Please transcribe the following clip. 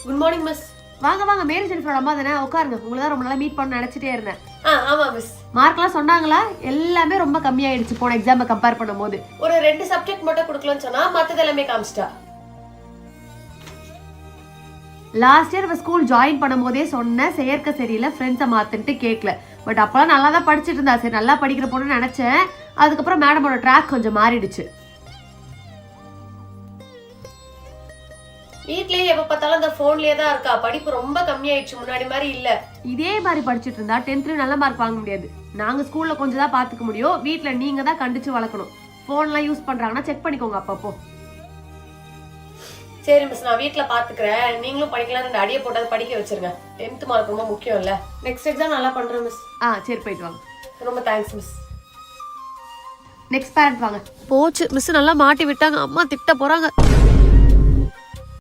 Good morning miss. வாங்க வாங்க, மேரி ஜெனிஃபரோட அம்மா தானே, உட்காருங்க. உங்களை தான் ரொம்ப நாளா மீட் பண்ண நினைச்சிட்டே இருந்தேன். ஆமா மிஸ். மார்க்லாம் சொன்னாங்களா? எல்லாமே ரொம்ப கம்மியாயிடுச்சு போன எக்ஸாமை கம்பேர் பண்ணும்போது. ஒரு 2 சப்ஜெக்ட் மட்டும் கொடுக்கலன்னு சொன்னா மத்தது எல்லாமே காமிச்சிட்டா. லாஸ்ட் இயர் ஸ்கூல் ஜாயின் பண்ணும்போதே சொன்னேன் செயற்கை சரியில்லை, ஃப்ரெண்ட்ஸை மாத்துன்ட்டு கேட்கல. பட் அப்பெல்லாம் நல்லா தான் படிச்சுட்டு இருந்தா. சரி நல்லா படிக்கிற பொண்ணுன்னு நினைச்சேன். அதுக்கப்புறம் மேடமோட ட்ராக் கொஞ்சம் மாறிடுச்சு. வீட்லயே எப்ப பார்த்தாலும் அந்த போன்லயே தான் இருக்கா. படிப்பு ரொம்ப கம்மியாயிடுச்சு, முன்னாடி மாதிரி இல்ல. இதே மாதிரி படிச்சுட்டு இருந்தா 10th நல்ல மார்க் வாங்க முடியாது. நாங்க ஸ்கூல்ல கொஞ்சம் தான் பாத்துக்க முடியும். வீட்ல நீங்க தான் கண்டிச்சு வளர்க்கணும். போன்லாம் யூஸ் பண்றாங்கன்னா செக் பண்ணிக்கோங்க அப்பப்போ. சரி மிஸ், நான் வீட்ல பாத்துக்கிறேன். நீங்களும் படிக்கலாம், 2 அடியை போட்டு படிக்க வச்சிருங்க. 10th மார்க் ரொம்ப முக்கியம் இல்ல. நெக்ஸ்ட் எக்ஸாம் நல்லா பண்றேன் மிஸ். சரி போயிட்டு வாங்க. ரொம்ப தேங்க்ஸ் மிஸ். நெக்ஸ்ட் பேரண்ட் வாங்க. போச்சு, மிஸ் நல்லா மாட்டி விட்டாங்க. அம்மா திட்ட போறாங்க.